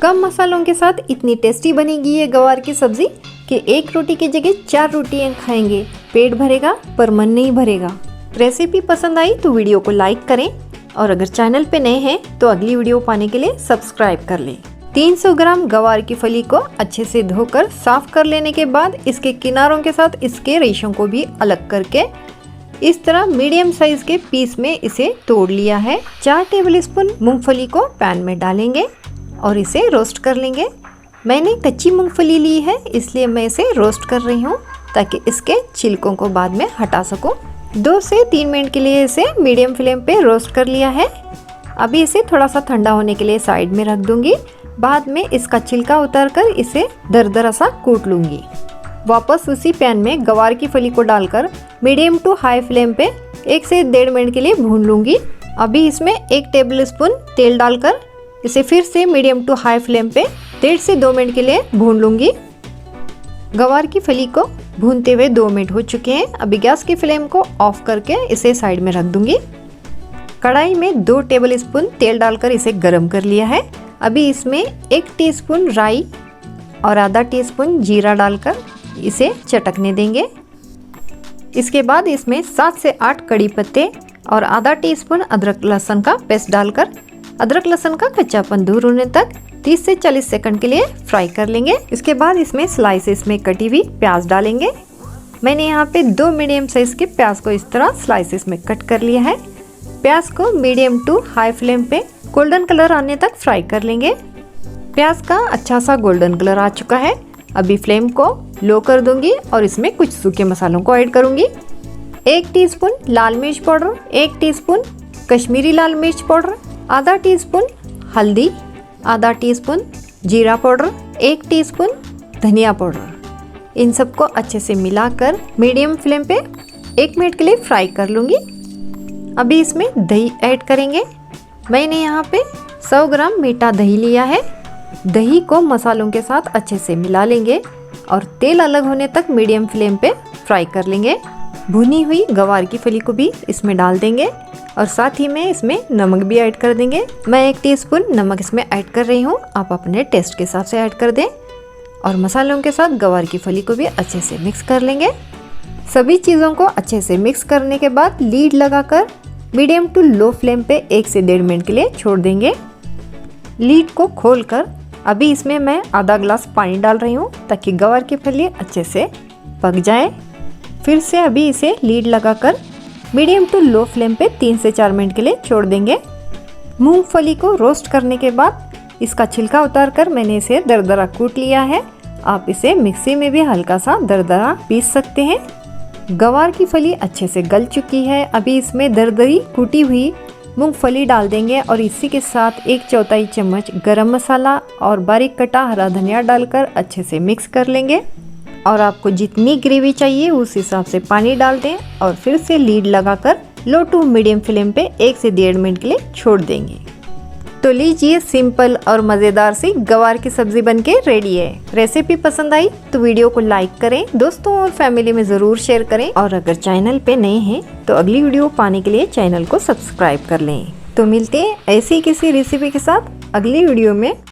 कम मसालों के साथ इतनी टेस्टी बनेगी ये गवार की सब्जी कि एक रोटी की जगह 4 रोटियां खाएंगे। पेट भरेगा पर मन नहीं भरेगा। रेसिपी पसंद आई तो वीडियो को लाइक करें और अगर चैनल पे नए हैं तो अगली वीडियो पाने के लिए सब्सक्राइब कर लें। 300 ग्राम गवार की फली को अच्छे से धोकर साफ कर लेने के बाद इसके किनारों के साथ इसके रेशों को भी अलग करके इस तरह मीडियम साइज के पीस में इसे तोड़ लिया है। 4 टेबलस्पून मूंगफली को पैन में डालेंगे और इसे रोस्ट कर लेंगे। मैंने कच्ची मूंगफली ली है इसलिए मैं इसे रोस्ट कर रही हूँ ताकि इसके छिलकों को बाद में हटा सकूँ। 2 से 3 मिनट के लिए इसे मीडियम फ्लेम पे रोस्ट कर लिया है। अभी इसे थोड़ा सा ठंडा होने के लिए साइड में रख दूंगी। बाद में इसका छिलका उतार कर इसे दरदरा सा कूट लूंगी। वापस उसी पैन में गवार की फली को डालकर मीडियम टू हाई फ्लेम पे 1 से 1.5 मिनट के लिए भून लूंगी। अभी इसमें 1 टेबलस्पून तेल डालकर इसे फिर से मीडियम टू हाई फ्लेम पे 1.5 से 2 मिनट के लिए भून लूंगी। गवार की फली को भूनते हुए 2 मिनट हो चुके हैं। अभी गैस की फ्लेम को ऑफ करके इसे साइड में रख दूंगी। कढ़ाई में 2 टेबलस्पून तेल डालकर इसे गर्म कर लिया है। अभी इसमें 1 टीस्पून राई और आधा टीस्पून जीरा डालकर इसे चटकने देंगे। इसके बाद इसमें 7 से 8 कड़ी पत्ते और आधा टीस्पून अदरक लहसुन का पेस्ट डालकर अदरक लहसुन का कच्चापन दूर होने तक 30 से 40 सेकंड के लिए फ्राई कर लेंगे। इसके बाद इसमें स्लाइसेस में कटी हुई प्याज डालेंगे। मैंने यहाँ पे 2 मीडियम साइज के प्याज को इस तरह स्लाइसेस में कट कर लिया है। प्याज को मीडियम टू हाई फ्लेम पे गोल्डन कलर आने तक फ्राई कर लेंगे। प्याज का अच्छा सा गोल्डन कलर आ चुका है। अभी फ्लेम को लो कर दूंगी और इसमें कुछ सूखे मसालों को ऐड करूंगी। 1 टीस्पून लाल मिर्च पाउडर, 1 टीस्पून कश्मीरी लाल मिर्च पाउडर, आधा टीस्पून हल्दी, आधा टीस्पून जीरा पाउडर, 1 टीस्पून धनिया पाउडर। इन सबको अच्छे से मिलाकर मीडियम फ्लेम पे 1 मिनट के लिए फ्राई कर लूँगी। अभी इसमें दही ऐड करेंगे। मैंने यहाँ पे 100 ग्राम मीठा दही लिया है। दही को मसालों के साथ अच्छे से मिला लेंगे और तेल अलग होने तक मीडियम फ्लेम पे फ्राई कर लेंगे। भुनी हुई गवार की फली को भी इसमें डाल देंगे और साथ ही में इसमें नमक भी ऐड कर देंगे। मैं 1 टीस्पून नमक इसमें ऐड कर रही हूँ, आप अपने टेस्ट के हिसाब से ऐड कर दें और मसालों के साथ गवार की फली को भी अच्छे से मिक्स कर लेंगे। सभी चीज़ों को अच्छे से मिक्स करने के बाद लीड लगाकर मीडियम टू लो फ्लेम पे 1 से 1.5 मिनट के लिए छोड़ देंगे। लीड को खोलकर अभी इसमें मैं आधा ग्लास पानी डाल रही हूँ ताकि गवार की फली अच्छे से पक जाए। फिर से अभी इसे लीड लगाकर मीडियम टू लो फ्लेम पे 3 से 4 मिनट के लिए छोड़ देंगे। मूंगफली को रोस्ट करने के बाद इसका छिलका उतार कर मैंने इसे दरदरा कूट लिया है। आप इसे मिक्सी में भी हल्का सा दरदरा पीस सकते हैं। गवार की फली अच्छे से गल चुकी है। अभी इसमें दरदरी कूटी हुई मूंगफली डाल देंगे और इसी के साथ 1/4 चम्मच गरम मसाला और बारीक कटा हरा धनिया डालकर अच्छे से मिक्स कर लेंगे। और आपको जितनी ग्रेवी चाहिए उस हिसाब से पानी डाल दें और फिर से लीड लगाकर लो टू मीडियम फ्लेम पे 1 से 1.5 मिनट के लिए छोड़ देंगे। तो लीजिए, सिंपल और मज़ेदार सी गवार की सब्जी बनके रेडी है। रेसिपी पसंद आई तो वीडियो को लाइक करें, दोस्तों और फैमिली में ज़रूर शेयर करें और अगर चैनल पे नए हैं तो अगली वीडियो पाने के लिए चैनल को सब्सक्राइब कर लें। तो मिलते हैं ऐसी किसी रेसिपी के साथ अगली वीडियो में।